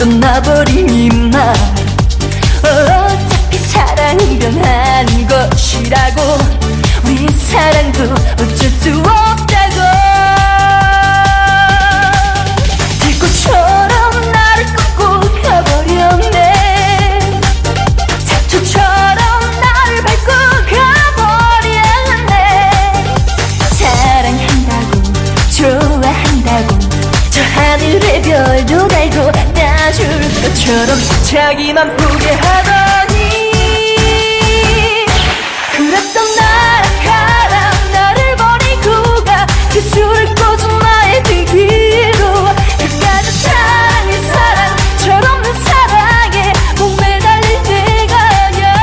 떠나버린 이마 어차피 사랑이 변한 것이라고 우리 사랑도 어쩔 수 없다고 들꽃처럼 나를 꺾고 가버렸네 잡초처럼 나를 밟고 가버렸네 사랑한다고 좋아한다고 저 하늘의 별도 달고 따줄 것처럼 자기만 포기하더니 그랬던 나라 나를 버리고 가 그 술을 꽂은 나의 등 뒤로 그까짓 사랑이 사랑 철없는 사랑에 목매달릴 때가 아냐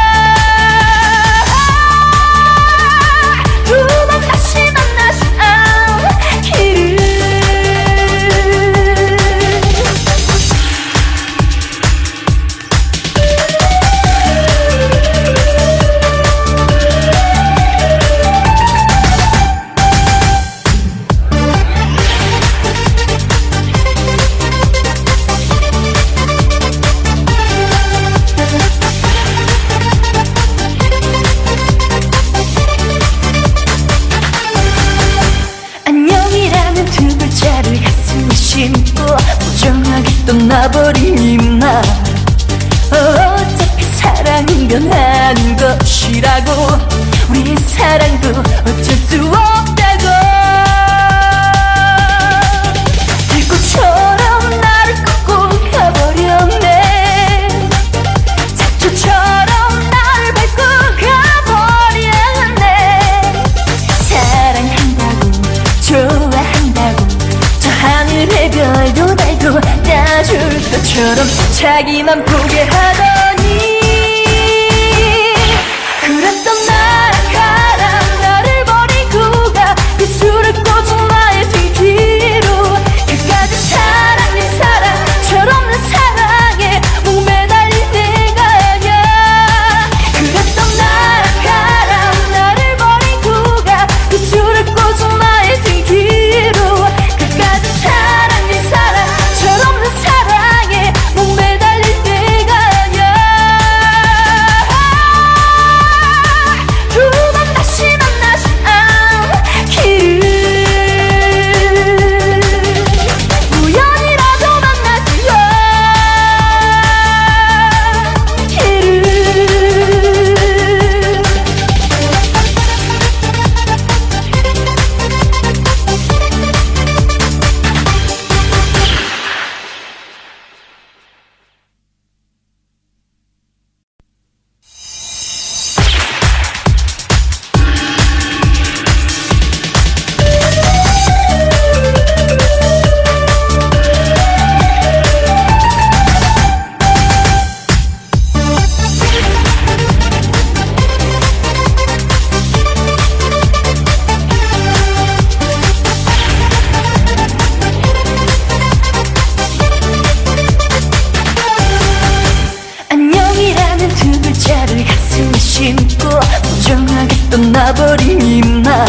두 번 다시 만나지 않기를 안녕이라는 두 글자를 가슴에 심고 부정하게 떠나버린 이마 어차피 사랑은 변한 것이라고 우리 사랑도 어쩔 수 없다고 들꽃처럼 나를 꺾고 가버렸네 잡초처럼 나를 밟고 가버렸네 사랑한다고 좋아한다고 저 하늘의 별도 달고 따줄 것처럼 자기만 포기하더니 그랬던 나라 나를 버리고 가 그 술을 꽂은 나의 등 뒤로 그까짓 사랑이 사랑 철없는 사랑에 목매달릴 때가 아냐 그랬던 나라 나를 버리고 가 그 술을 꽂은 나의 등 뒤로 그까짓 사랑이 사랑 철없는 사랑에 목매달릴 때가 아냐 두 번 다시 만나지 않기를 우연이라도 만나지 않기를 안녕이라는 두 글자를 가슴에 심고 부정하게 떠나버린 이마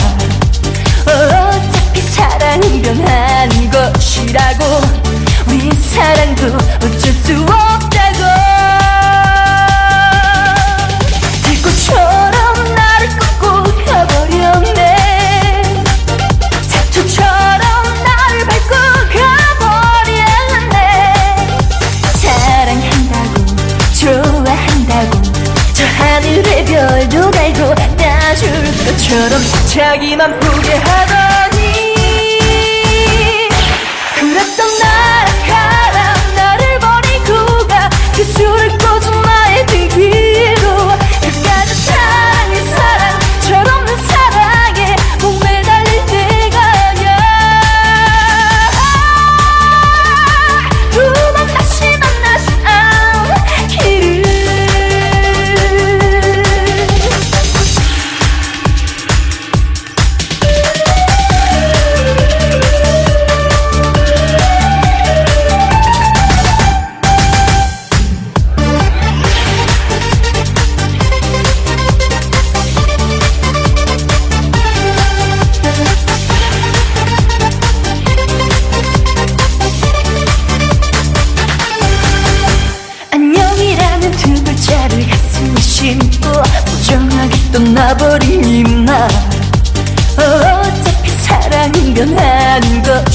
어차피 사랑이 변한 것이라고 우리 사랑도 어쩔 수 없다고 들꽃처럼 나를 꺾고 가버렸네 잡초처럼 나를 밟고 가버렸네 사랑한다고 좋아한다고 저 하늘의 별도 달고 따줄 것처럼 자기만 포기하더니 그랬던 나라 나를 버리고 가 그 술을 꽂은 나의 등 뒤로 그까짓 사랑이 사랑 철없는 사랑에 목매달릴 때가 아냐 두 번 다시 만나지 않기를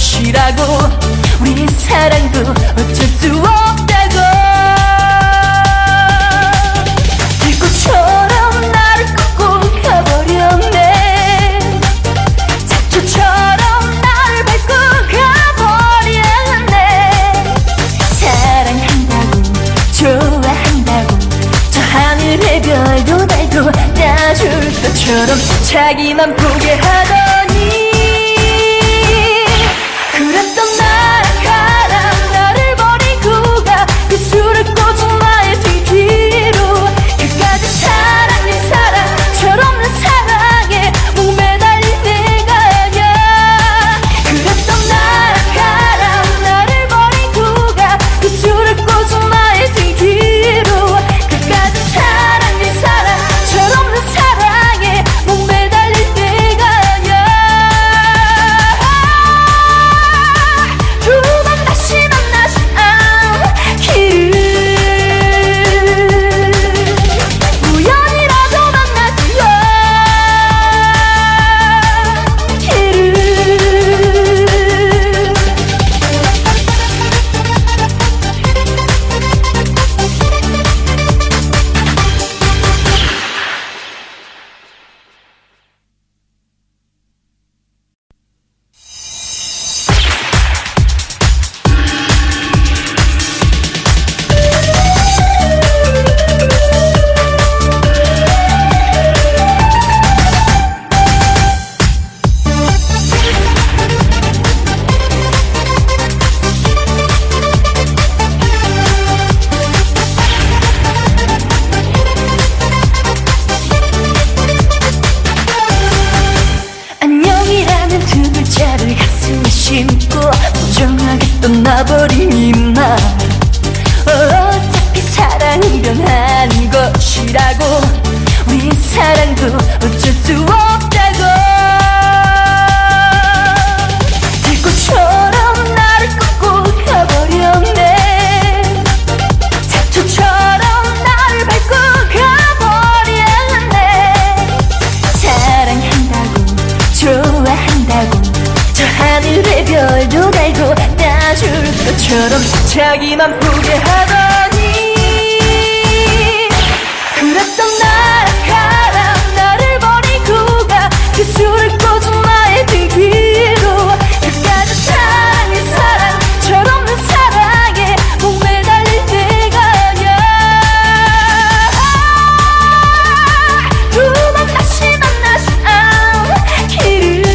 것이라고 우리 사랑도 어쩔 수 없다고 불꽃처럼 나를 꺾고 가버렸네 잡초처럼 나를 밟고 가버렸네 사랑한다고 좋아한다고 저 하늘의 별도 날고 따줄 것처럼 자기만 보게 하더니 그랬던 나라 나를 버리고 가 그 술을 꽂은 나의 등 뒤로 그까짓 사랑 네 사랑 철없는 사랑에 목매달린 내가 아냐 그랬던 나라 나를 버리고 가 그 술을 꽂은 나의 등 뒤로 그까짓 사랑 네 사랑 철없는 사랑에 목매달린 내가 아냐 두 번 다시 만나지 않기를 우연이라도 만나지 안녕이라는 두 글자를 가슴에 심고 부정하게 떠나버린 이말 어차피 사랑은 변하는 것이라고 우리 사랑도 어쩔 수 없다고 불꽃처럼 나를 꺾고 가버렸네 잡초처럼 나를 밟고 가버렸네 사랑한다고 좋아한다고 저 하늘의 별도 달고 따줄 것처럼 자기만 보게 하더니 그랬던 나라 나를 버리고 가 그 술을 꽂은 나의 등 뒤로 그까짓 사랑 네 사랑 철없는 사랑에 목매달린 내가 아냐 두 번 다시 만나지 않기를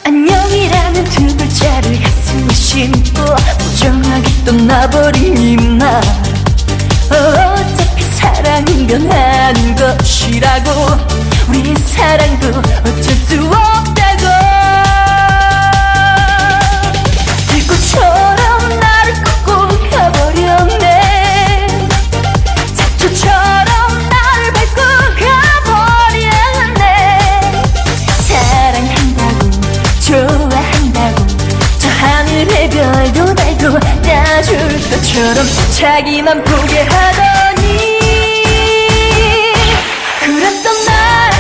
안녕이라는 두 글자를 가슴에 심고 부정하게 떠나버린 이말 어차피 사랑은 변하는 것이라고 우리 사랑도 어쩔 수 없다고 불꽃처럼 나를 꺾고 가버렸네 잡초처럼 나를 밟고 가버렸네 사랑한다고 좋아한다고 저 하늘의 별도 달고 따줄 것처럼 자기만 보게 하더니 그랬던 나라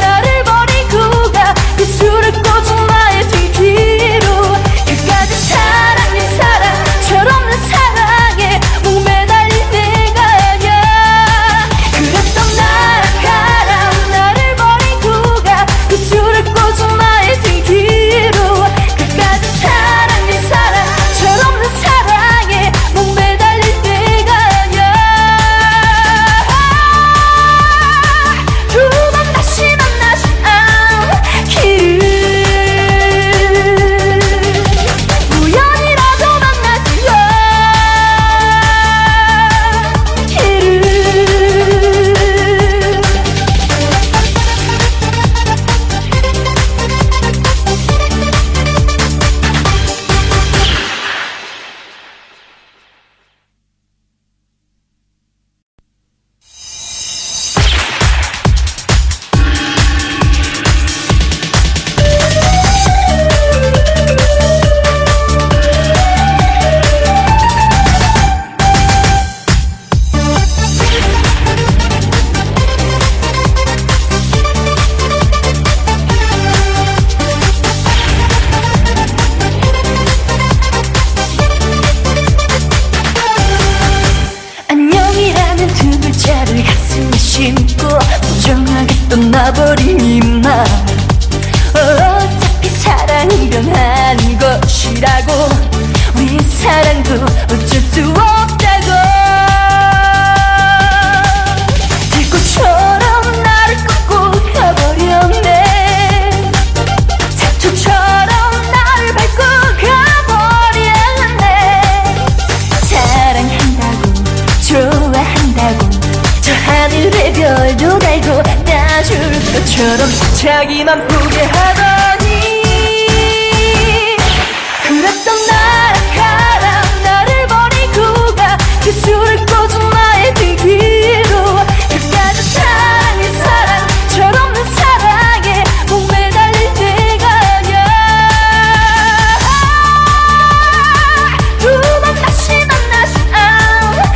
나를 버리고 가 그 술을 꽂은 나의 등 뒤로 그까짓 사랑 네 사랑 철없는 사랑에 목매달린 내가 아냐 그랬던 나라 나를 버리고 가 그 술을 꽂은 나의 등 뒤로 그까짓 사랑 네 사랑 철없는 사랑에 목매달린 내가 아냐 사랑도 어쩔 수 없다고 들꽃처럼 나를 꺾고 가버렸네 잡초처럼 나를 밟고 가버렸네 사랑한다고 좋아한다고 저 하늘의 별도 달고 따줄 것처럼 자기만 포기하더니 그랬던 나락가라 나를 버리고 가 그 술을 꽂은 나의 등 뒤로 그까짓 사랑이 사랑 철없는 사랑에 목매달릴 때가 아냐 두 번 다시 만나지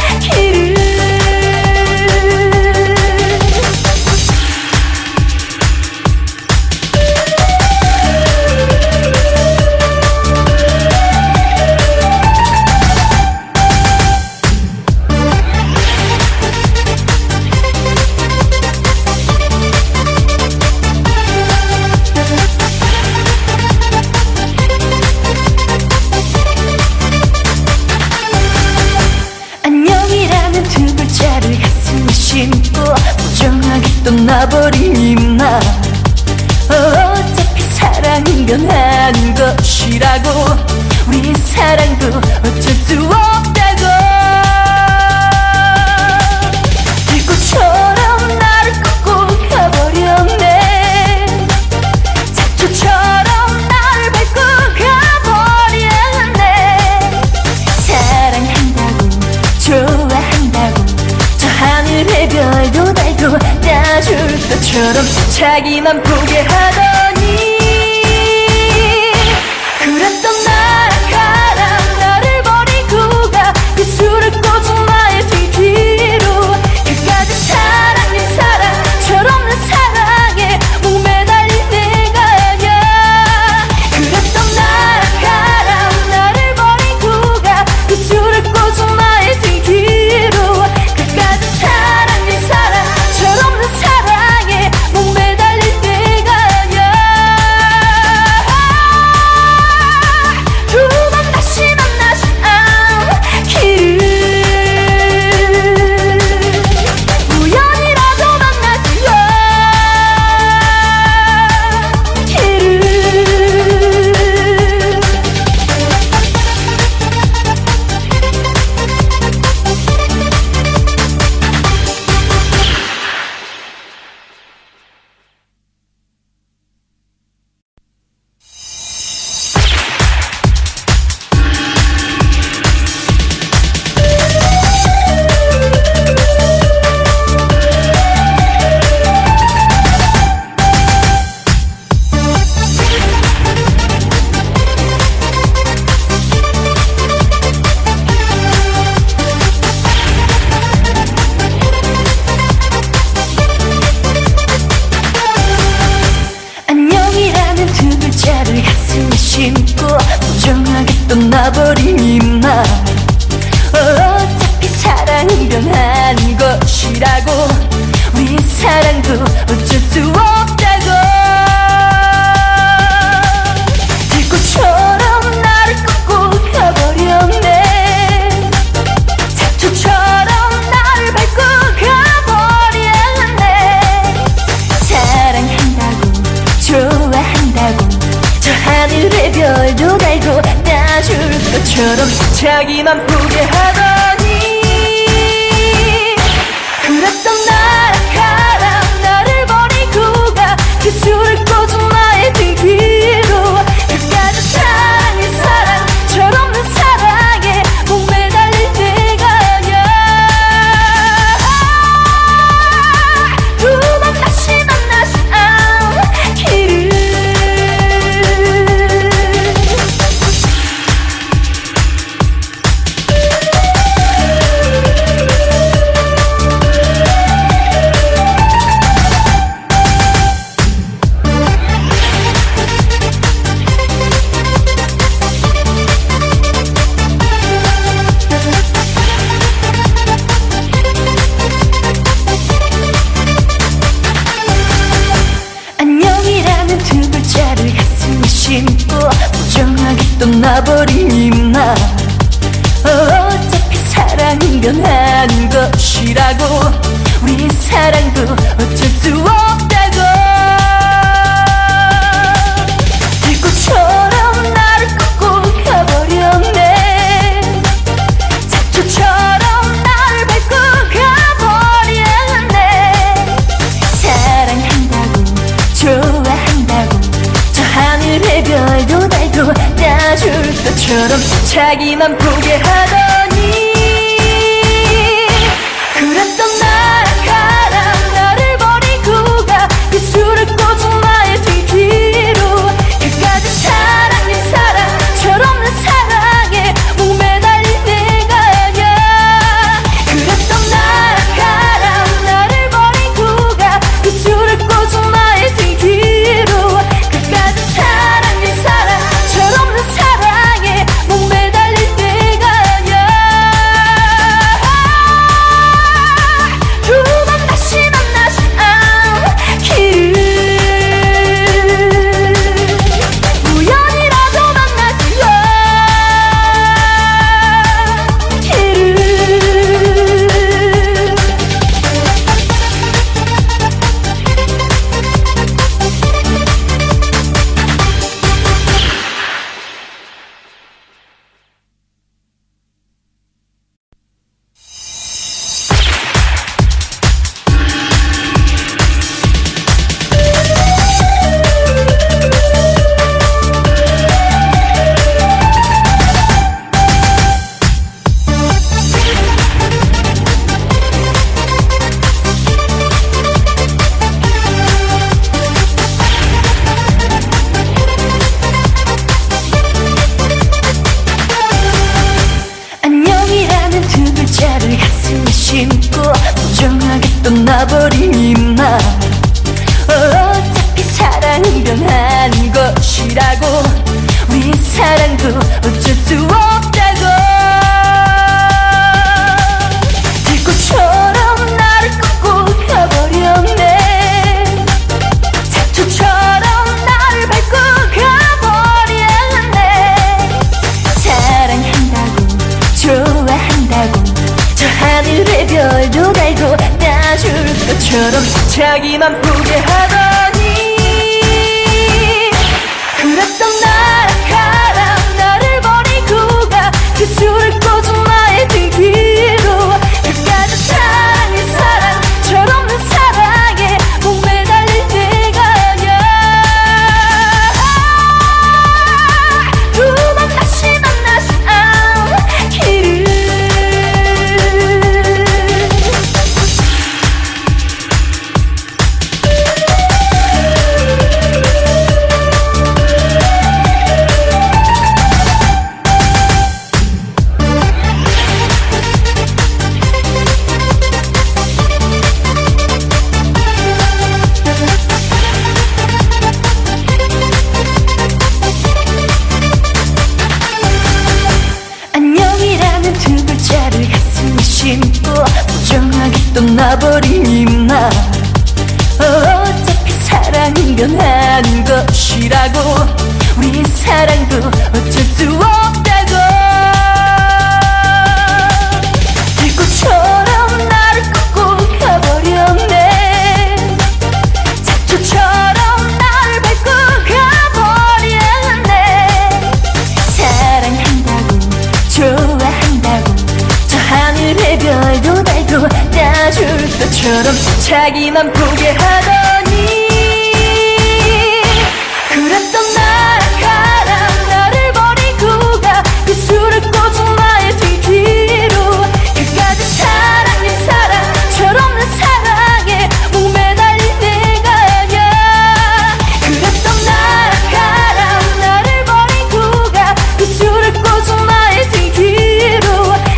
않기를 두 글자를 가슴에 심고 무정하게 떠나버린 이마 어차피 사랑인 건 아닌 것이라고 우리 사랑도 어쩔 수 없다고 들꽃처럼 나를 꺾고 가버렸네 잡초처럼 나를 밟고 가버렸네 사랑한다고 좋아한다고 저 하늘의 별도 달고 따줄 것처럼 자기만 포기하더니 그랬던 나락가라 나를 버리고 가 그 술을 꽂은 나의 등 뒤로 그까짓 사랑이 사랑 철없는 사랑에 목매달릴 때가 아냐 그랬던 나락가라 나를 버리고 가 그 술을 꽂은 나의 등 뒤로 그까짓 사랑이 사랑 철없는 사랑에 목매달릴 때가 아냐 두 번 다시 만나지 않기를 우연이라도 만나지 안녕이라는 두 글자를 가슴에 심고 무정하게 떠나버린 이마 어차피 사랑인 건 아닌 것이라고 우리 사랑도 어쩔 수 없다고 들꽃처럼 나를 꺾고 가버렸네 잡초처럼 나를 밟고 가버렸네 사랑한다고 좋아한다고 저 하늘의 별도 달고 따줄 것처럼 자기만 포기하더니 그랬던 나락가라 나를 버리고 가 그 술을 꽂은 나의 등 뒤로 그까짓 사랑이 사랑 철없는 사랑에 목매달릴 때가 아냐 두 번 다시 만나지 않기를 것이라고 우리 사랑도 어쩔 수 없다고 불꽃처럼 나를 꺾고 가버렸네 잡초처럼 나를 밟고 가버렸네 사랑한다고 좋아한다고 저 하늘의 별도 달고 따줄 것처럼 자기만 보게 하더니 그랬던 나라가라 나를 버리고 가 그 술을 꽂은 나의 등 뒤로 그까지 사랑해 사랑 철없는 사랑에 목매달린 내가 아냐 그랬던 나라가라 나를 버리고 가 그 술을 꽂은 나의 등 뒤로 그까지 사랑해 사랑 철없는 사랑에 목매달린 내가 아냐 두 번 다시 만나지 않기를 우연이라도 만나지 안녕이라는 두 글자를 가슴에 심고 부정하게 떠나버린 이맘 어차피 사랑은 변한 것이라고 우리 사랑도 어쩔 수 없다고 불꽃처럼 나를 꺾고 가버렸네 잡초처럼 나를 밟고 가버렸네 사랑한다고 좋아한다고 저 하늘의 별도 달고 따줄 것처럼 자기만 보게 하더니 그랬던 나라가라 나를 버리고 가 그 술을 꽂은 나의 등 뒤로 그까지 사랑해 사랑 철없는 사랑에 목매달린 내가 아냐 두 번 다시 만나지 않기를 안녕이라는 두 글자를 가슴에 심고 부정하게 떠나버린 이맘 어차피 사랑은 변한 것이라고 우리 사랑도 어쩔 수 없다고 불꽃처럼 나를 꺾고 가버렸네 잡초처럼 나를 밟고 가버렸네 사랑한다고 좋아한다고 저 하늘의 별도 달고 따줄 것처럼 자기만 보게 하더니 그랬던 나라가라 나를 버리고 가 그 술을 꽂은 나의 등 뒤로 그까지 사랑해 사랑 철없는 사랑에 목매달린 내가 아냐 그랬던 나라가라 나를 버리고 가 그 술을 꽂은 나의 등 뒤로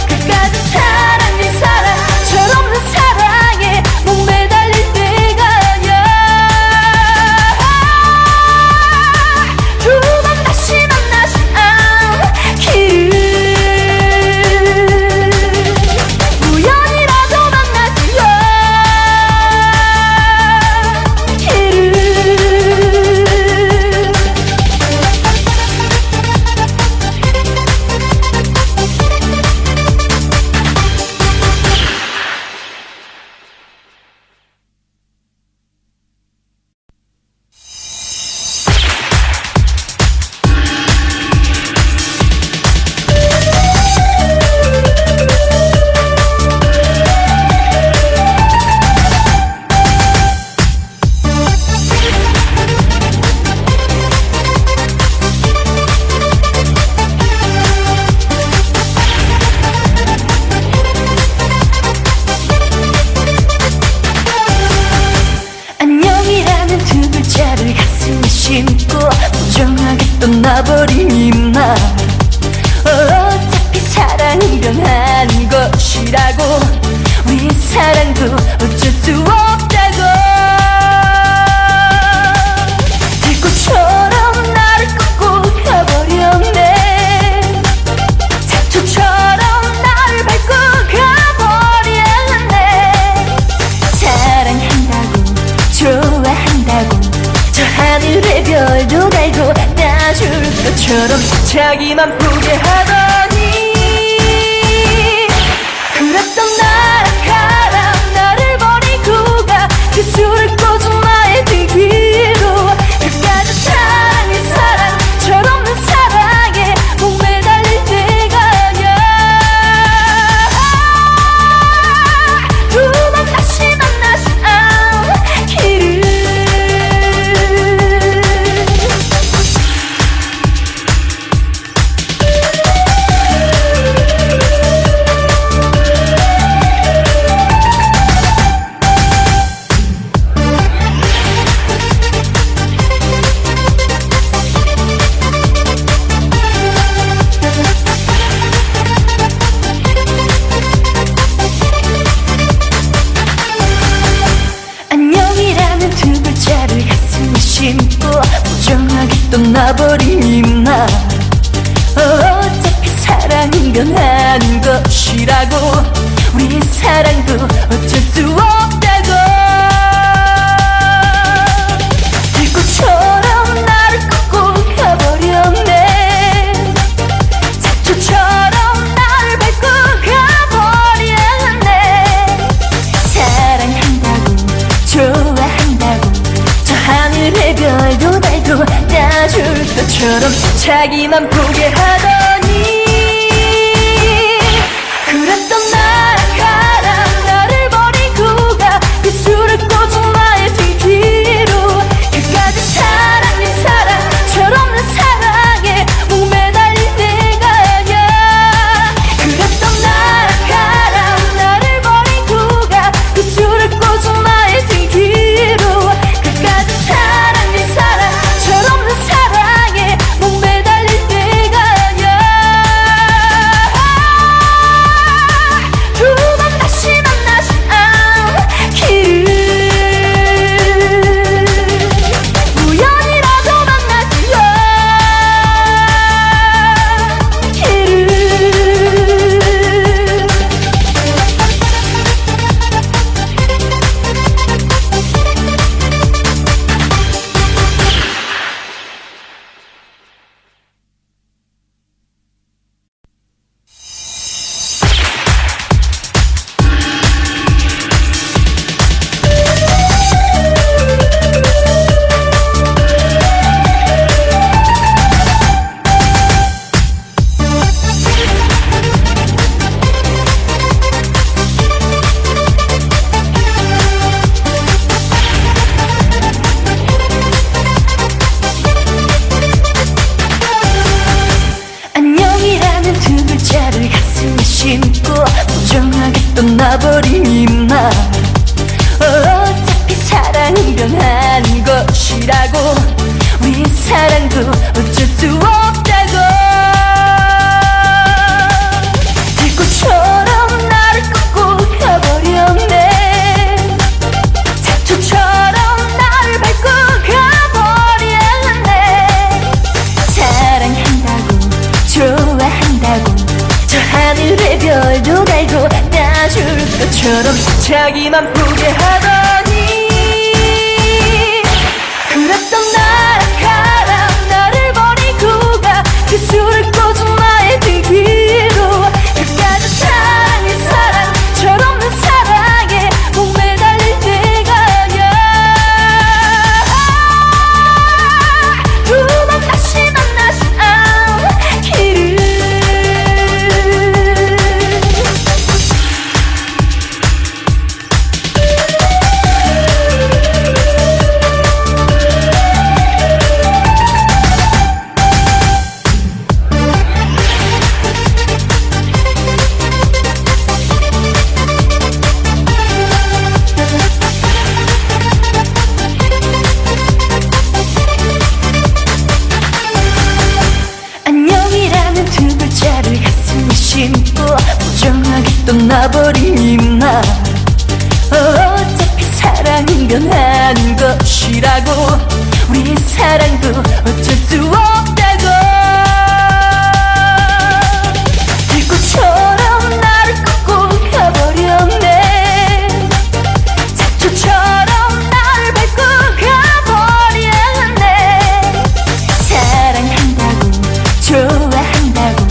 그까지 사랑해 사랑 철없는 사랑에 목매달린 내가 아냐 어쩔 수 없다고 들꽃처럼 나를 꺾고 가버렸네 잡초처럼 나를 밟고 가버렸네 사랑한다고 좋아한다고 저 하늘의 별도 달고 따줄 것처럼 자기만 포기하더니 그랬던 나락가라 나를 버리고 가 그 술을 꽂은 나의 등 뒤로 그까짓 사랑이 사랑 철없는 사랑에 목매달릴 때가 아냐 두 번 다시 만나지 않기를 안녕이라는 두 글자를 가슴에 심고 부정하게 떠나버린 이마 어차피 사랑은 변하는 것이라고 우리의 사랑도 어쩔 수 없다고 들꽃처럼 나를 꺾고 가버렸네 잡초처럼 나를 밟고 가버렸네 사랑한다고 좋아한다고 저 하늘의 별도 달고 따줄 것처럼 자기만 포기하더니 그랬던 나락가라 나를 버리고 가 그 술을 꽂은 나의 등 뒤로 그까짓 사랑이 사랑 철없는 사랑에 목매달릴 때가 아냐 그랬던 나락가라 나를 버리고 가 그 술을 꽂은 나의 등 뒤로 그까짓 사랑이 사랑 철없는 사랑에 목매달릴 때가 아냐 두 번 다시 만나지 않기를 우연이라도 만나지 않기를 안녕이라는 두 글자를 가슴에 심고 부정하게 떠나버린 이마 어차피 사랑은 변하는 것이라고 우리의 사랑도 어쩔 수 없다고 들꽃처럼 나를 꺾고 가버렸네 잡초처럼 나를 밟고 가버렸네 사랑한다고 좋아한다고 저 하늘의 별도 달고 따줄 것처럼 자기만 포기하더니 그랬던 나락가라 나를 버리고 가 그 술을 꽂은 나의 등 뒤로 그까짓 사랑이 사랑 철없는 사랑에 목매달릴 때가 아냐 두 번 다시 만나지 않기를 심고 부정하게 떠나버린 이마 어차피 사랑인 건 아닌 것이라고 우리의 사랑도 어쩔 수 없다고 불꽃처럼 나를 꺾고 가버렸네 잡초처럼 나를 밟고 가버렸네 사랑한다고 좋아한다고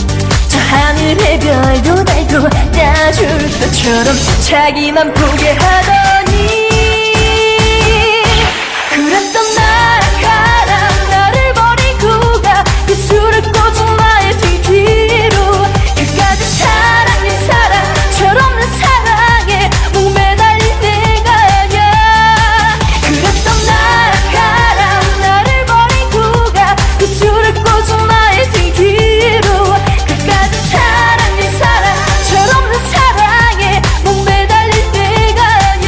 저 하늘의 별도 달고 따줄 것처럼 자기만 보게 하더니 그랬던 나가라 나를 버리고 가 그 술을 꽂은 나의 등 뒤로 그까지 사랑이 사랑 철없는 사랑에 목매달릴 때가 아냐 그랬던 나가라 나를 버리고 가 그 술을 꽂은 나의 등 뒤로 그까지 사랑이 사랑 철없는 사랑에 목매달릴 때가 아냐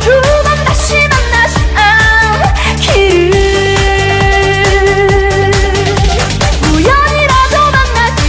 두 번 다시 만나지 않기를 우연이라도 만나지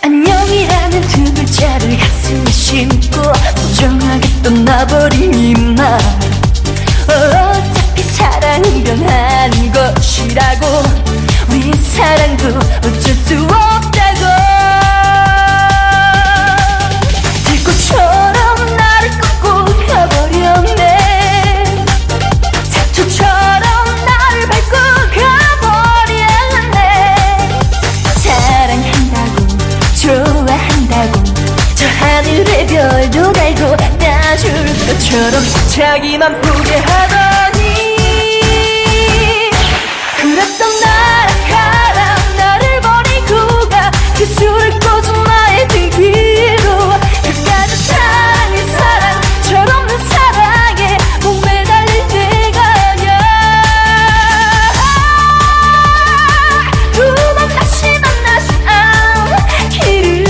안녕이라는 두 글자를 가슴에 심고 부정하게 떠나버린 이말 어차피 사랑인 건 아닌 것이라고 우리의 사랑도 어쩔 수 없다고 들꽃처럼 나를 꺾고 가버렸네 잡초처럼 나를 밟고 가버렸네 사랑한다고 좋아한다고 저 하늘의 별도 달고 따줄 것처럼 자기만 보게 하더니 그랬던 나가라 나를 버리고 가 그 술을 꽂은 나의 등 뒤로 그까지 사랑이 사랑 철없는 사랑에 목매달릴 때가 아냐 두 번 다시 만나지 않기를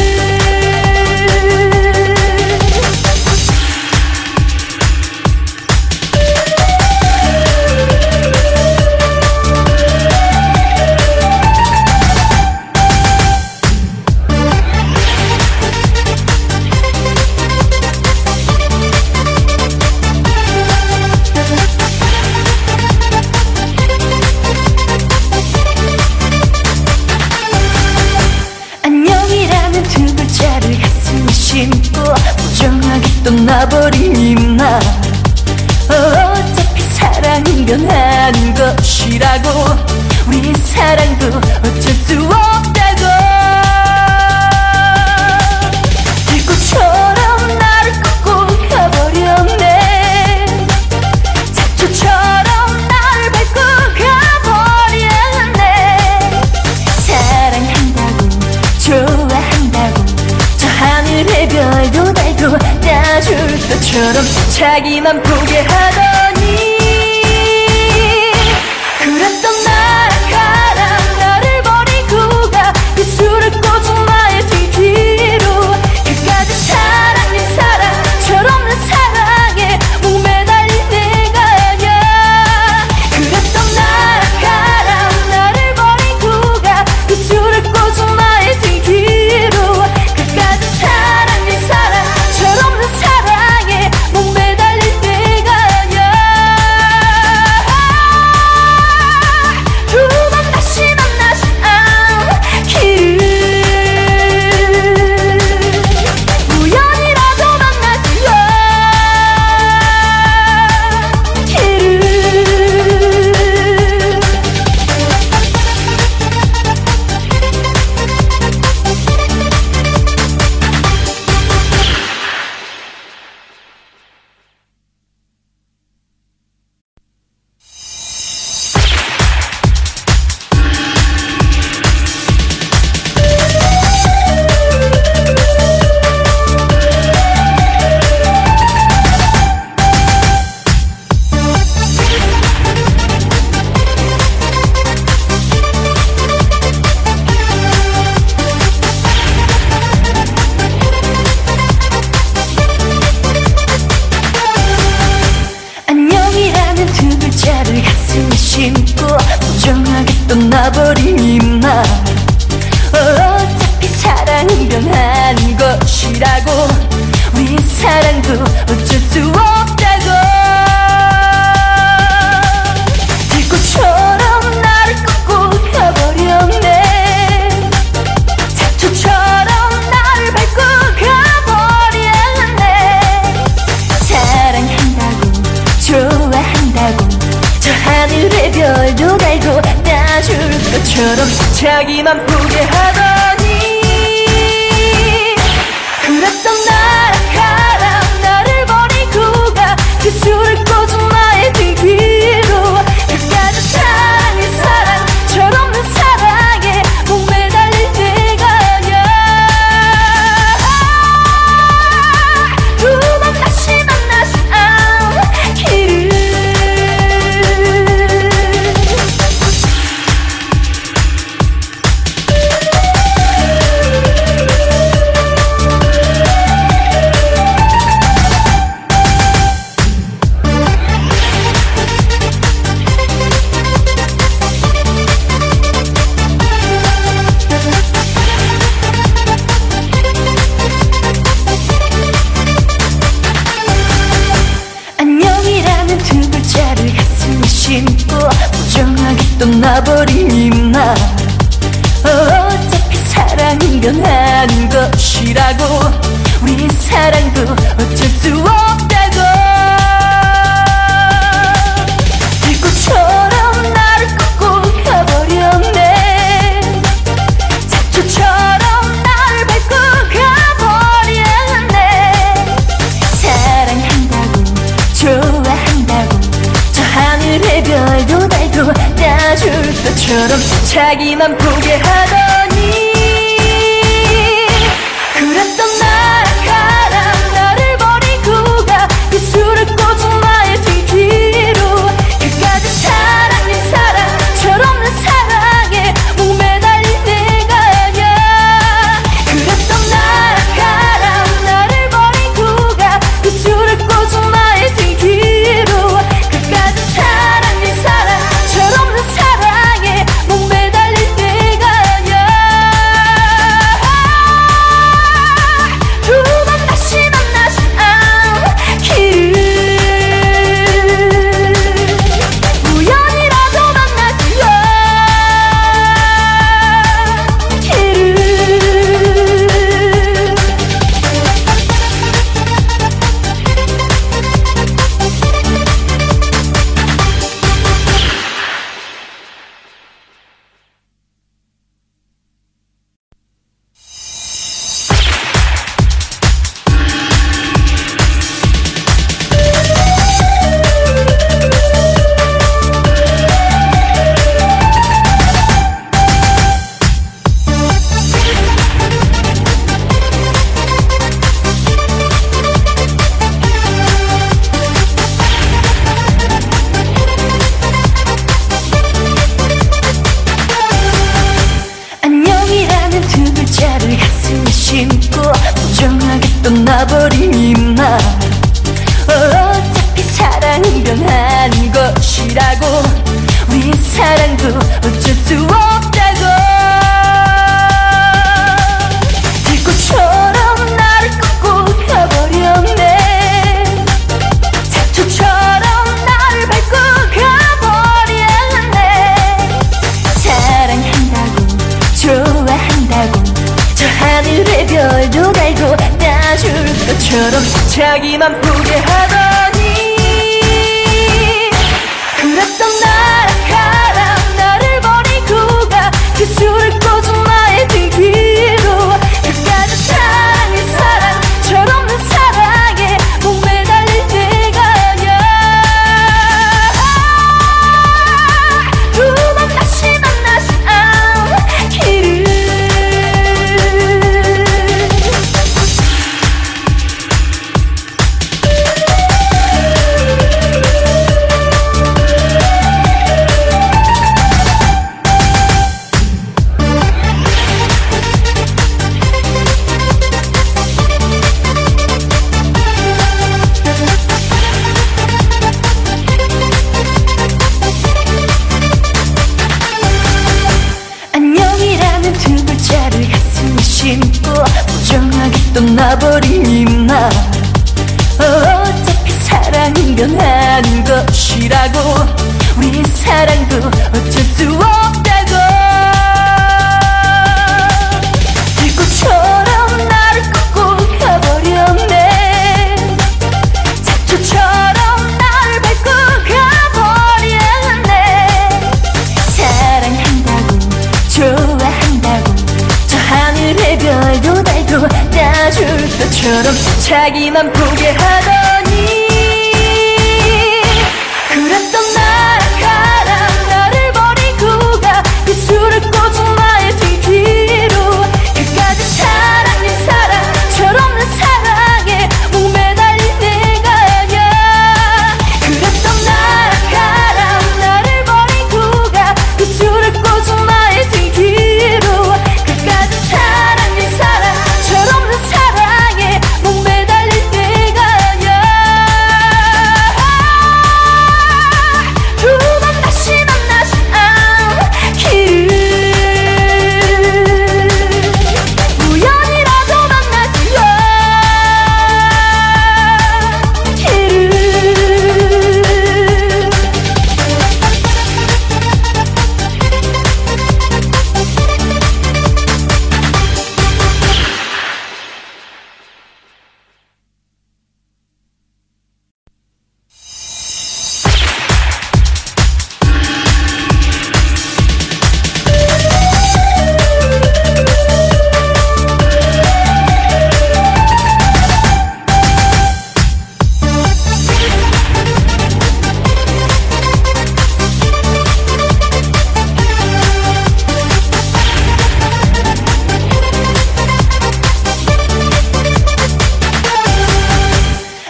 안녕이라는 두 글자를 가슴에 심고 부정하게 떠나버린 이말 어차피 사랑인 건 아닌 것이라고 우리의 사랑도 어쩔 수 없다고 들꽃처럼 나를 꺾고 가버렸네 잡초처럼 나를 밟고 가버렸네 사랑한다고 좋아한다고 저 하늘의 별도 달고 따줄 것처럼 자기만 보게 하더니 그랬던 나가라 나를 버리고 가 그 술을 꽂은 나의 등 뒤로 그까지 사랑이 사랑 철없는 사랑에 목매달릴 때가 아냐 그랬던 나가라 나를 버리고 가 그 술을 꽂은 나의 등 뒤로 그까지 사랑이 사랑 철없는 사랑에 목매달릴 때가 아냐 사랑도 어쩔 수 없다고 들꽃처럼 나를 꺾고 가버렸네 잡초처럼 나를 밟고 가버렸네 사랑한다고 좋아한다고 저 하늘의 별도 달고 따줄 것처럼 자기만 포기하더니 그랬던 나라 나를 버리고 가 그 술을 꽂은 나의 등 뒤로 그까짓 사랑이 사랑 철없는 사랑에 목매달릴 때가 아냐 두 번 다시 만나지 않기를 두 글자를 가슴에 심고 부정하게 떠나버린 나 어차피 사랑인 건 아닌 것이라고 우리의 사랑도 어쩔 수 없다고 들꽃처럼 나를 꺾고 가버렸네 잡초처럼 나를 밟고 가버렸네 사랑한다고 좋아한다고 저 하늘의 별도 달고 따줄 것처럼 자기만 포기하더니 그랬던 나라 나를 버리고 가 그 술을 꽂은 나의 등 뒤로 그까짓 사랑이 사랑 철없는 사랑에 목매달릴 때가 아냐 그랬던 나라 나를 버리고 가 그 술을 꽂은 나의 등 뒤로 그까짓 사랑이 사랑 철없는 사랑에 목매달릴 때가 아냐 두 번 다시 만나지 않기를 우연이라도 만나지 않기를 안녕이라는 두 글자를 가슴에 심고 부정하게 떠나버린 나 어차피 사랑인 건 아닌 것이라고 우리의 사랑도 어쩔 수 없다고 들꽃처럼 나를 꺾고 가버렸네 잡초처럼 나를 밟고 가버렸네 사랑한다고 좋아한다고 저 하늘의 별도 달고 따줄 것처럼 자기만 포기하더니 그랬던 나라 나를 버리고 가 그 술을 꽂은 나의 등 뒤로 그까짓 사랑이 사랑 철없는 사랑에 목매달릴 때가 아냐 두 번 다시 만나지 않기를 심고 부정하게 떠나버린 나 사랑은 변하는 것이라고 우리의 사랑도 어쩔 수 없다고 들꽃처럼 나를 꺾고 가버렸네 잡초처럼 나를 밟고 가버렸네 사랑한다고 좋아한다고 저 하늘의 별도 달고 따줄 것처럼 자기만 보게 하더니 그랬던 나라가라 나를 버리고 가 그 술을 꽂은 나의 등 뒤로 그까지 사랑이 사랑 철없는 사랑에 목매달린 내가 아냐 그랬던 나라가라 나를 버리고 가 그 술을 꽂은 나의 등 뒤로 그까지 사랑이 사랑 철없는 사랑에 목매달린 내가 아냐 두 번 다시 만나지 않기를 우연이라도 만나지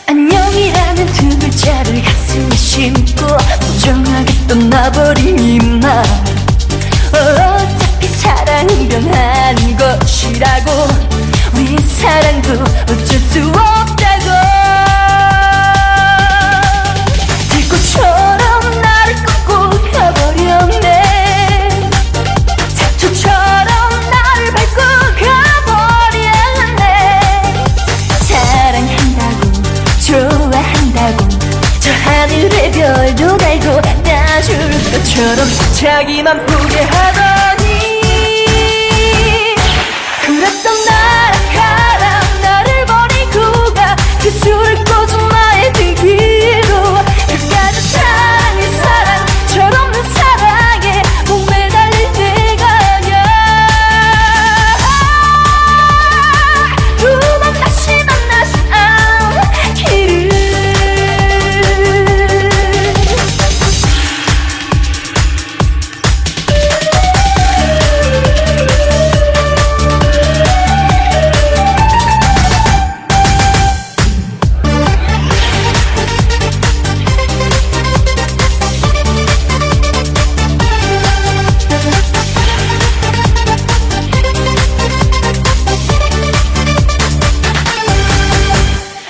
안녕이라는 두 글자를 가슴에 심고 무정하게 떠나버린 이날 어차피 사랑은 변하는 것이라고 우리 사랑도 어쩔 수 없다고 들꽃처럼 나를 꺾고 가버렸네 잡초처럼 나를 밟고 가버렸네 사랑한다고 좋아한다고 저 하늘의 별도 달고 따줄 것처럼 자기만 보게 하더니 그랬던 나라가라 나를 버리고 가 그 술을 꽂은 나의 등 뒤로 그까지 사랑이 사랑 철없는 사랑에 목매달린 내가 아냐 두 번 다시 만나지 않기를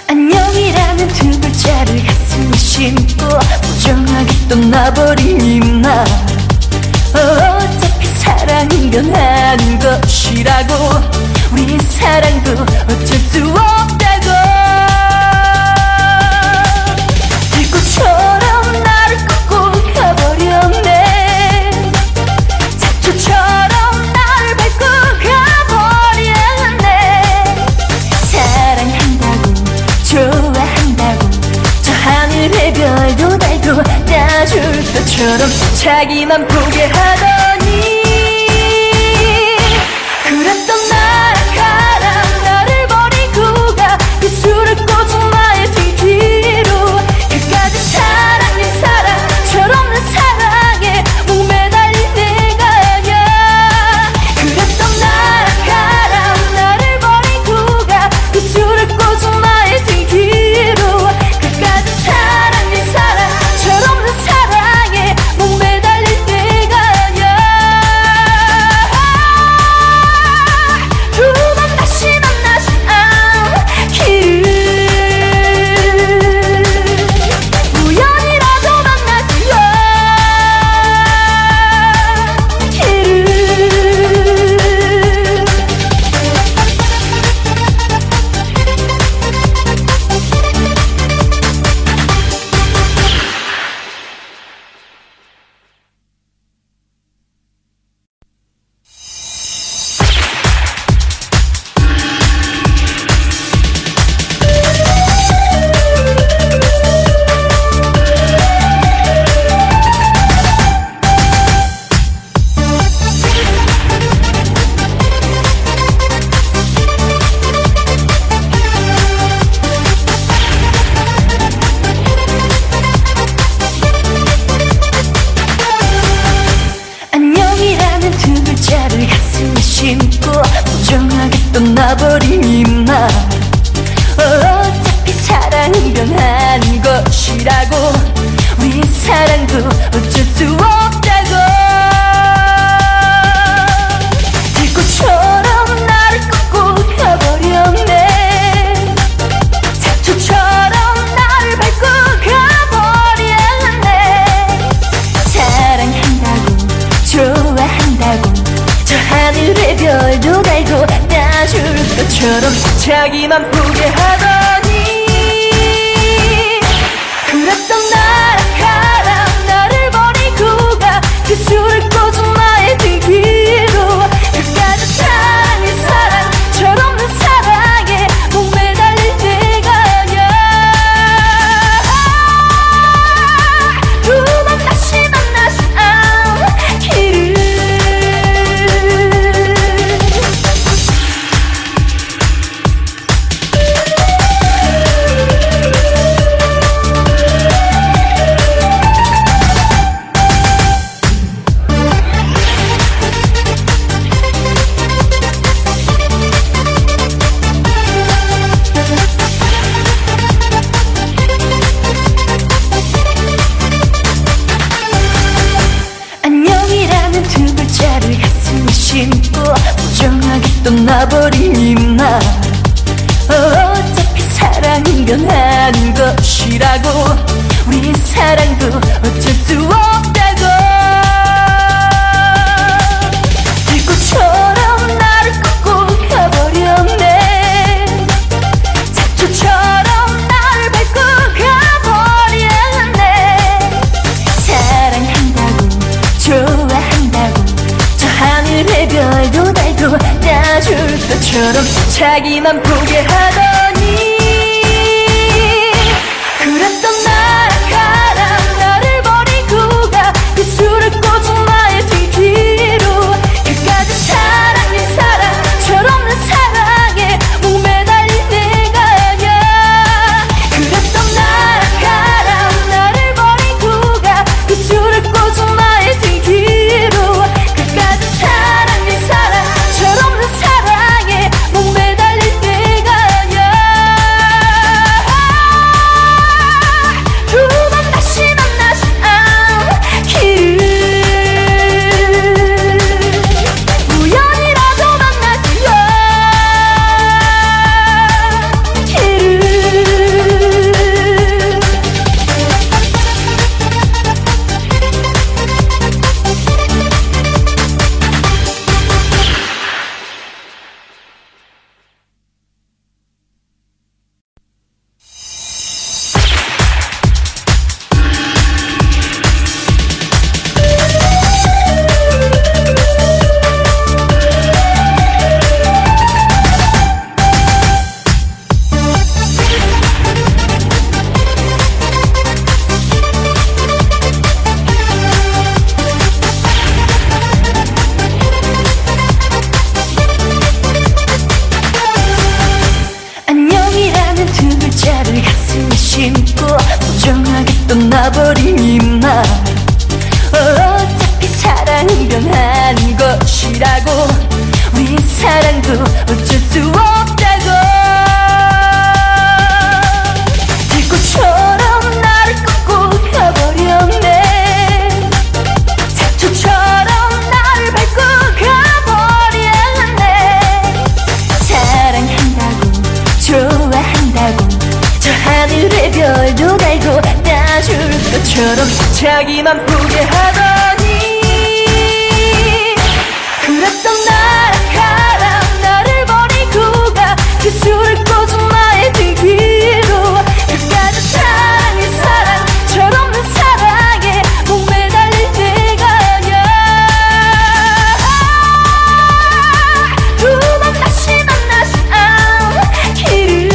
안녕이라는 두 글자를 가슴에 심고 무정하게 떠나버린 이날 어차피 사랑은 변하는 것이라고 우리 사랑도 어쩔 수 없다고 들꽃처럼 나를 꺾고 가버렸네 잡초처럼 나를 밟고 가버렸네 사랑한다고 좋아한다고 저 하늘의 별도 달고 따줄 것처럼 자기만 보게 하더니 그랬던 나라가라 나를 버리고 가 그 술을 꽂은 나의 등 뒤로 그까지 사랑이 사랑 철없는 사랑에 목매달린 내가 아냐 그랬던 나라가라 나를 버리고 가 그 술을 꽂은 나의 등 뒤로 그까지 사랑이 사랑 철없는 사랑에 목매달린 내가 아냐 어쩔 수 없다고 불꽃처럼 나를 꺾고 가버렸네 잡초처럼 나를 밟고 가버렸네 사랑한다고 좋아한다고 저 하늘의 별도 달고 따줄 것처럼 자기만 포기하더니 그랬던 나락가라 나를 버리고 가 그 술을 꽂은 나의 등 뒤로 그까짓 사랑이 사랑 철없는 사랑에 목매달릴 때가 아냐 두 번 다시 만나지 않기를 안녕이라는 두 글자를 가슴에 심고 부정하게 떠나버린 이말 어차피 사랑은 변하는 것이라고 우리의 사랑도 어쩔 수 없다고 불꽃처럼 나를 꺾고 가버렸네 잡초처럼 나를 밟고 가버렸네 사랑한다고 좋아한다고 저 하늘의 별도 달고 따줄 것처럼 자기만 포기하더니 그랬던 나락가라 나를 버리고 가 그 술을 꽂은 나의 등 뒤로 그까짓 사랑이 사랑 철없는 사랑에 목매달릴 때가 아냐 그랬던 나락가라 나를 버리고 가 그 술을 꽂은 나의 등 뒤로 그까짓 사랑이 사랑 철없는 사랑에 목매달릴 때가 아냐 두 번 다시 만나지 않기를 우연이라도 만나지 않기를 안녕이라는 두 글자를 가슴에 심고 부정하게 떠나버린 이말 어차피 사랑은 변하는 것이라고 우리 사랑도 어쩔 수 없다고 불꽃처럼 나를 꺾고 가버렸네 잡초처럼 나를 밟고 가버렸네 사랑한다고 좋아한다고 저 하늘의 별도 달고 따줄 것처럼 자기만 포기하더니 그랬던 나락가라 나를 버리고 가 그 술을 꽂은 나의 등 뒤로 그까짓 사랑이 사랑 철없는 사랑에 목매달릴 때가 아냐 두 번 다시 만나지 않기를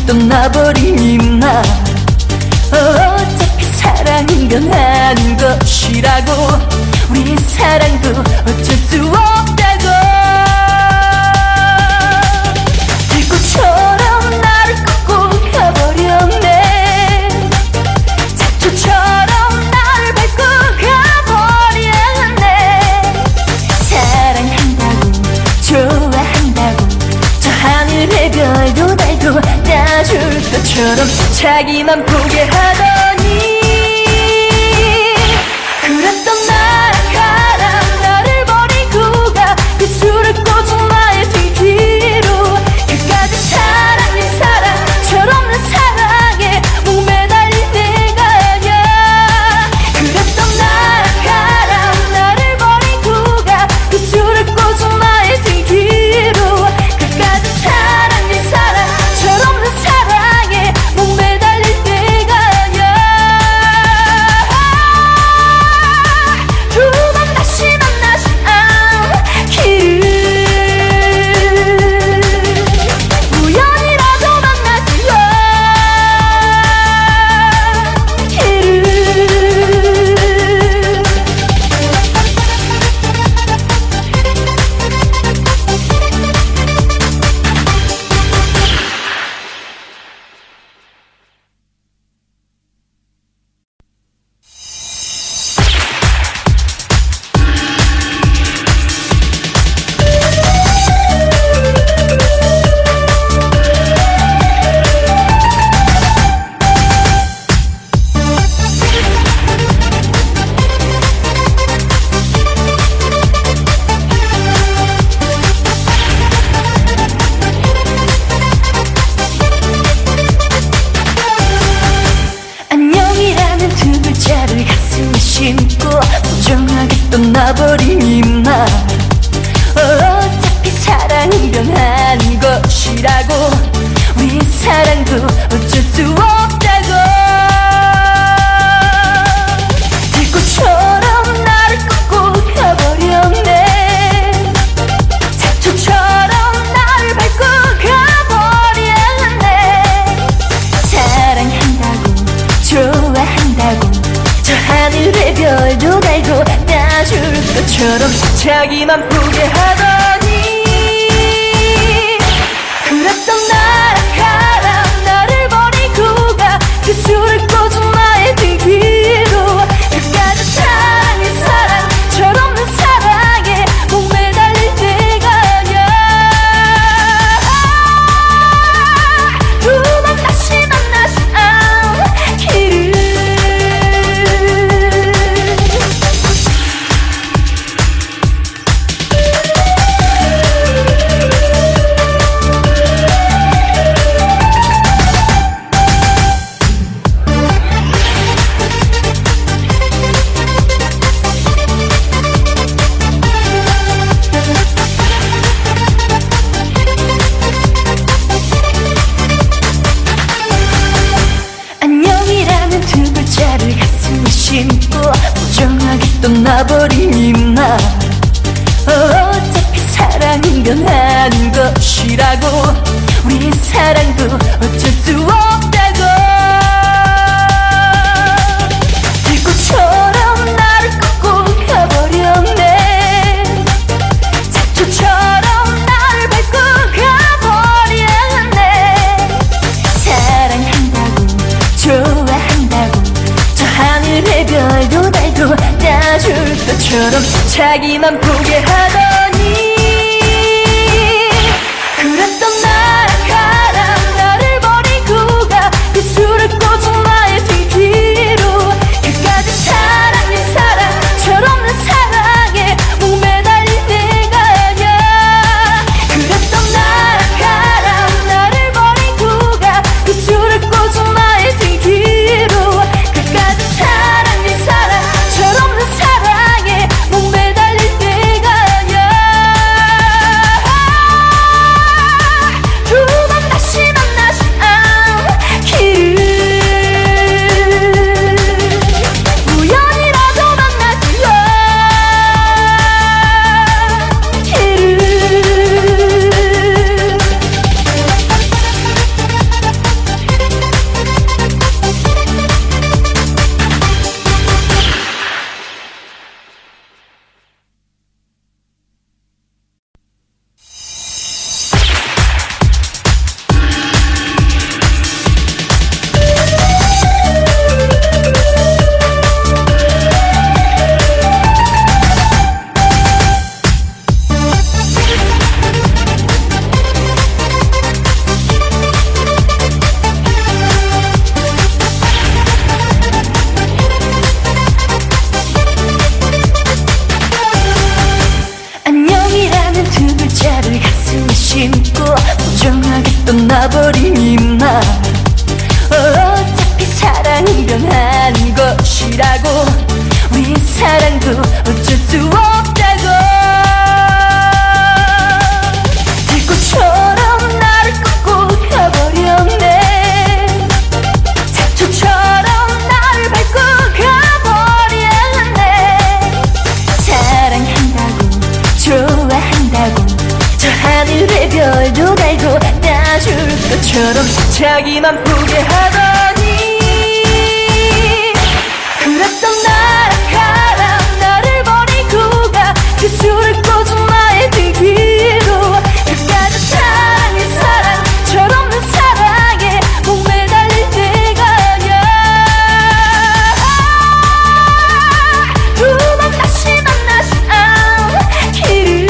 떠나버린 이말 하는 것이라고 우리의 사랑도 어쩔 수 없다고 불꽃처럼 나를 꺾고 가버렸네 잡초처럼 나를 밟고 가버렸네 사랑한다고 좋아한다고 저 하늘의 별도 달도 따줄 것처럼 자기만 보게 하더니 그랬던 나가라 나를 버리고 가 그 술을 꽂은 나의 등 뒤로 그까지 사랑이 사랑 철없는 사랑에 목매달린 내가 아냐 그랬던 나가라 나를 버리고 가 그 술을 꽂은 나의 등 뒤로 그까지 사랑이 사랑 철없는 사랑에 목매달린 내가 아냐 두 번 다시 만나지 않기를 우연이라도 만나지 안녕이라는 두 글자를 가슴에 심고 부정하게 떠나버린 이말 어차피 사랑은 변하는 것이라고 우리의 사랑도 어쩔 수 없다고 불꽃처럼 나를 꺾고 가버렸네 잡초처럼 나를 밟고 가버렸네 사랑한다고 좋아한다고 저 하늘의 별도 달도 따줄 것처럼 자기만 보게 하더니 그랬던 나가라 나를 버리고 가 그 술을 꽂은 나의 등 뒤로 그까지 사랑이 사랑 철없는 사랑에 목매달린 내가 아냐 두 번 다시 만나지 않기를 안녕이라는 두 글자를 가슴에 심고 부정하게 떠나버린 이말 어차피 사랑은 변하는 것이라고 우리의 사랑도 어쩔 수 없다고 불꽃처럼 나를 꺾고 가버렸네 잡초처럼 나를 밟고 가버렸네 사랑한다고 좋아한다고 저 하늘의 별도 달도 따줄 것처럼 자기만 보게 하더니 그랬던 나가라 나를 버리고 가 그 술을 꽂은 나의 등 뒤로 그까지 사랑이 사랑 철없는 사랑에 목매달린 내가 아냐 그랬던 나가라 나를 버리고 가 그 술을 꽂은 나의 등 뒤로 그까지 사랑이 사랑 철없는 사랑에 목매달린 내가 아냐 떠나버린 이말 어차피 사랑은 변한 것이라고 우리 사랑도 어쩔 수 없다고 들꽃처럼 나를 꺾고 가버렸네 잡초처럼 나를 밟고 가버렸네 사랑한다고 좋아한다고 저 하늘의 별도 달고 따줄 것처럼 자기만 포기하더니 그랬던 나락가라 나를 버리고 가 그 술을 꽂은 나의 등 뒤로 그까짓 사랑이 사랑 철없는 사랑에 목매달릴 때가 아냐 두 번 다시 만나지 않기를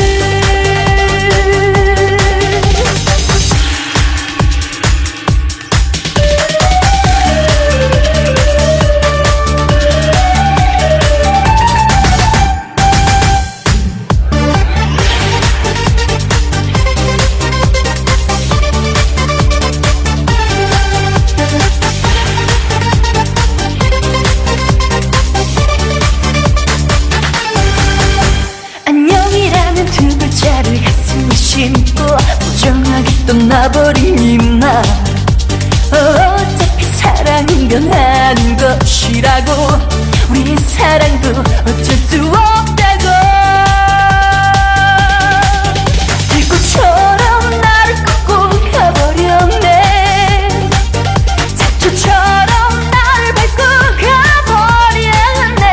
안녕이라는 두 글자를 가슴에 심고 무정하게 떠나버린 이말 어차피 사랑은 변한 것이라고 우리 사랑도 어쩔 수 없다고 들꽃처럼 나를 꺾고 가버렸네 잡초처럼 나를 밟고 가버렸네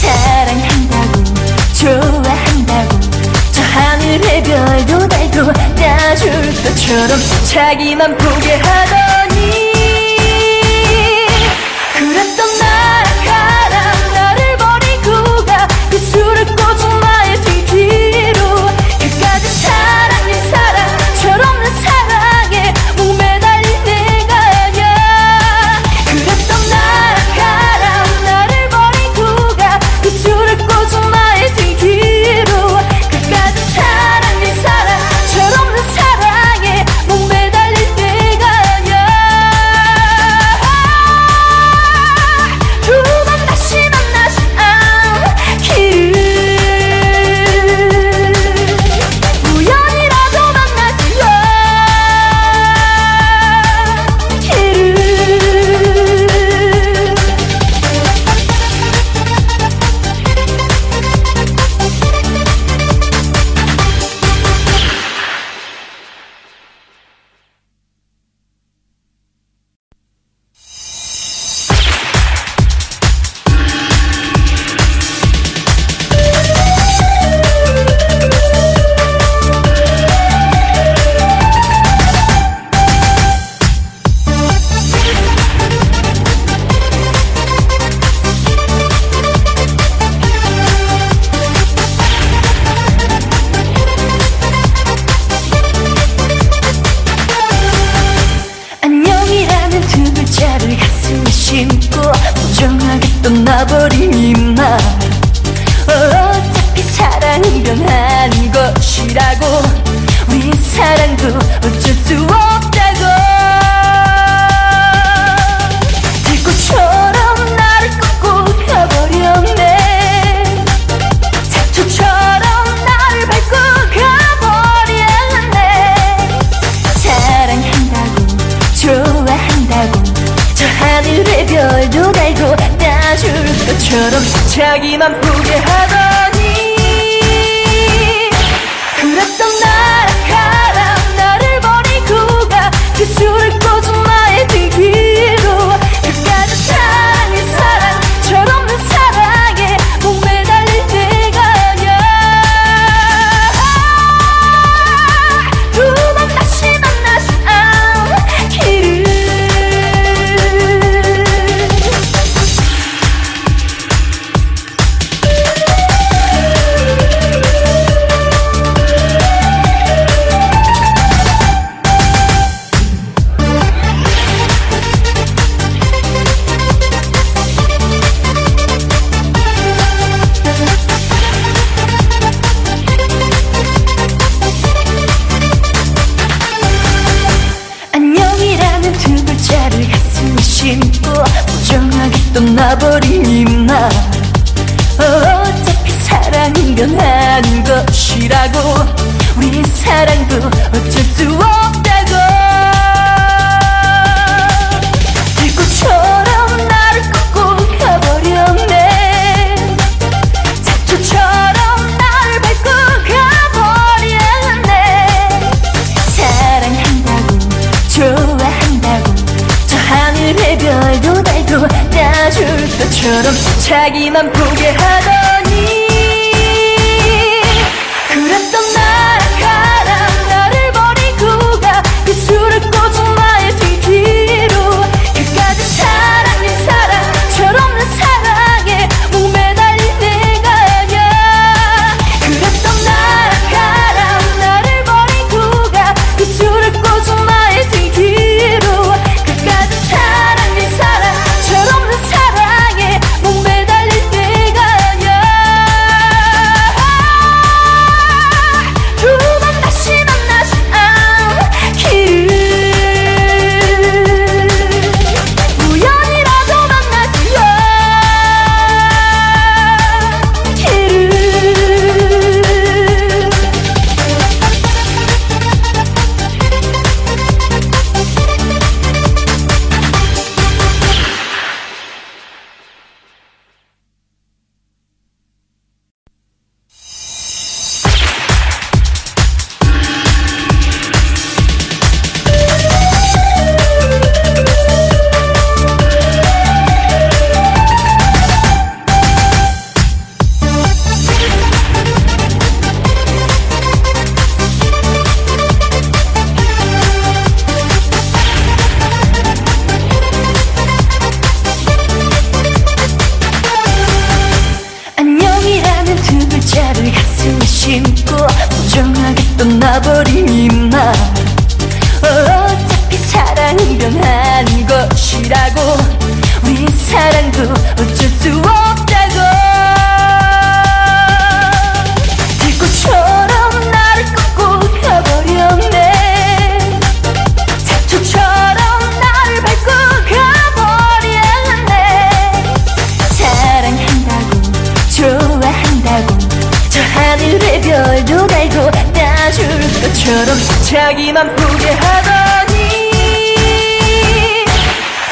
사랑한다고 좋아한다고 저 하늘의 별도 달고 따줄 것처럼 자기만 포기하더니 그랬던 나락가라 나를 버리고 가 그 술을 꽂은 나의 등 뒤로 그까짓 사랑이 사랑 철없는 사랑에 목매달릴 때가 아냐 그랬던 나락가라 나를 버리고 가 그 술을 꽂은 나의 등 뒤로 그까짓 사랑이 사랑 철없는 사랑에 목매달릴 때가 아냐 두 번 다시 만나지 않기를 우연이라도 만나지 안녕이라는 두 글자를 가슴에 심고 무정하게 떠나버린 이말 어차피 사랑은 변한 것이라고 우리 사랑도 어쩔 수 없다고 들꽃처럼 나를 꺾고 가버렸네 잡초처럼 나를 밟고 가버렸네 사랑한다고 좋아한다고 저 하늘의 별도 달고 따줄 것처럼 자기만 포기하더니 그랬던 나락가라 나를 버리고 가 그 술을 꽂은 나의 등 뒤로 그까짓 사랑이 사랑 철없는 사랑에 목매달릴 때가 아냐 두 번 다시 만나지 않기를 사랑이면 하는 것이라고 우리 사랑도 어쩔 수 없다고 불꽃처럼 나를 꺾고 가버렸네 잡초처럼 나를 밟고 가버렸네 사랑한다고 좋아한다고 저 하늘의 별도 달고 따줄 것처럼 자기만 보게 하더니 그랬던 나라가라 나를 버리고 가 그 술을 꽂은 나의 등 뒤로 그까지 사랑이 사랑 철없는 사랑에 목매달린 내가 아냐 그랬던 나라가라 나를 버리고 가 그 술을 꽂은 나의 등 뒤로 그까지 사랑이 사랑 철없는 사랑에 목매달린 내가 아냐 두 번 다시 만나지 않기를 우연이라도 만나지 안녕이라는 두 글자를 가슴에 심고 무정하게 떠나버린 이말 어차피 사랑이 변하는 것이라고 우리 사랑도 어쩔 수 없다고 들꽃처럼 나를 꺾고 가버렸네 잡초처럼 나를 밟고 가버렸네 사랑한다고 좋아한다고 저 하늘의 별도 달고 따줄 것처럼 자기만 보게 하더니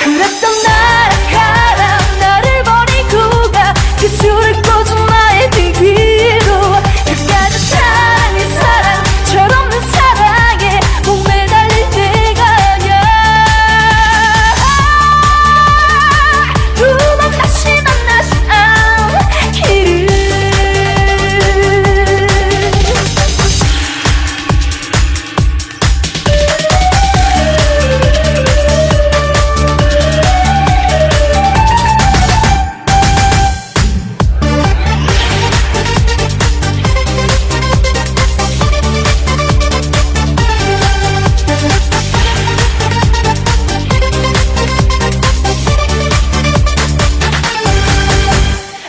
그랬던 나라가라 나를 버리고 가 그 술을 꽂은 나의 등 뒤로 그까지 사랑이 사랑 철없는 사랑에 목매달린 내가 아냐 두 번 다시 만나지 않기를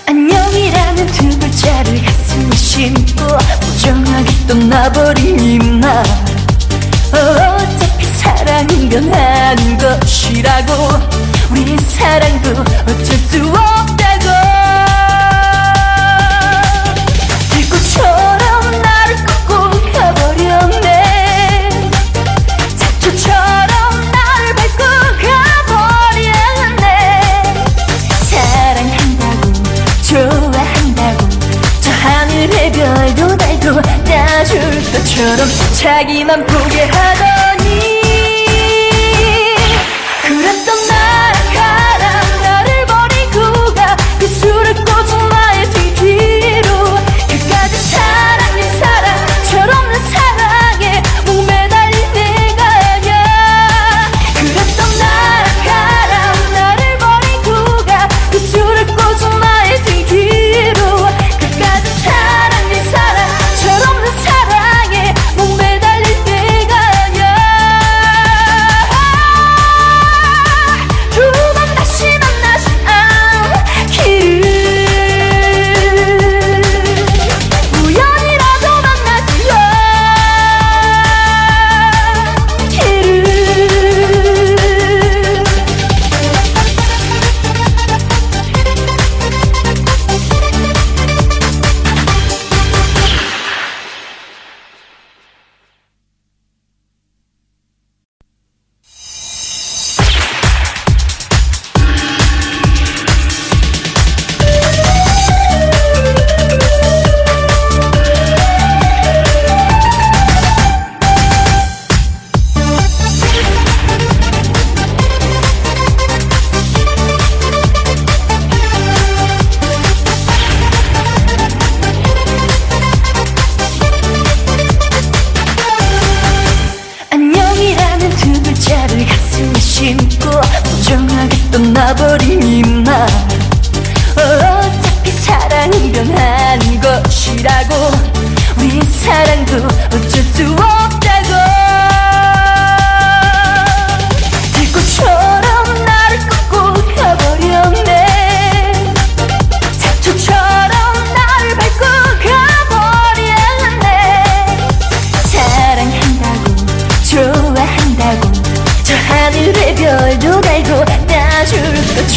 안녕이라는 두 글자를 가슴에 심고 무정하게 떠나버린 이말 어차피 사랑이 변하는 것이라고 우리 사랑도 어쩔 수 없다고 들꽃처럼 나를 꺾고 가버렸네 잡초처럼 나를 밟고 가버렸네 사랑한다고 좋아한다고 저 하늘의 별도 달고 따줄 것처럼 자기만 보게 하더니 그랬던 나라가라 나를 버리고 가 그 술을 꽂은 나의 등 뒤로 그까지 사랑이 사랑 철없는 사랑에 목매달린 내가 아냐 그랬던 나라가라 나를 버리고 가 그 술을 꽂은 나의 등 뒤로 그까지 사랑이 사랑 철없는 사랑에 목매달린 내가 아냐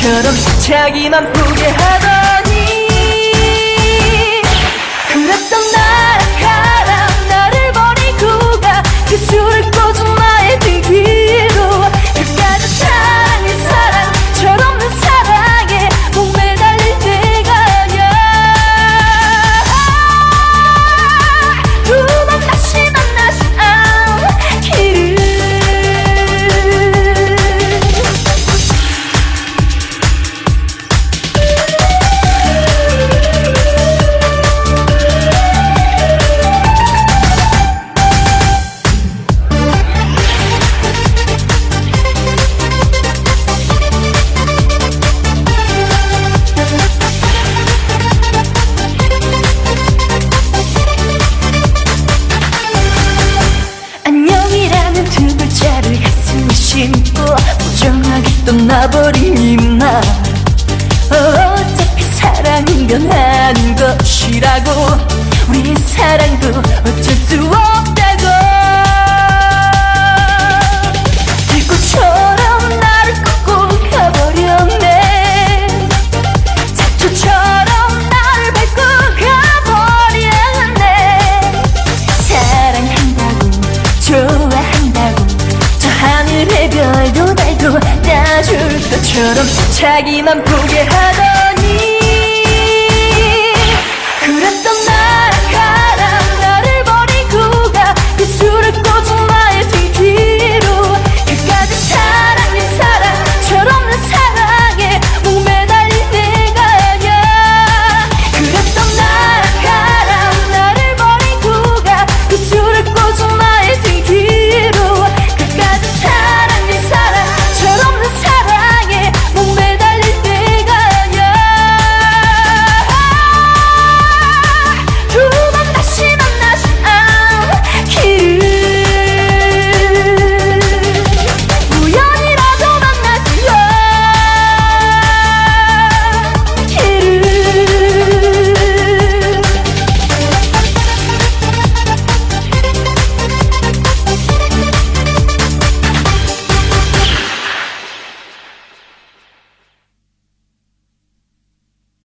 것처럼 자기만 포기하더니 그랬던 나랑 가라 나를 버리고 가 그 술을 꽂은 나의 등 뒤로 그까짓 사랑이 사랑 철없는 사랑에 목매달릴 때가 아냐 두 번 다시 만나지 않기를 안녕이라는 두 글자를 가슴에 심고 무정하게 떠나버린 이말 어차피 사랑은 변하는 것이라고 우리의 사랑도 어쩔 수 없다고 들꽃처럼 나를 꺾고 가버렸네 잡초처럼 나를 밟고 가버렸네 사랑한다고 좋아한다고 저 하늘의 별도 달도 따줄 것처럼 자기만 포기하던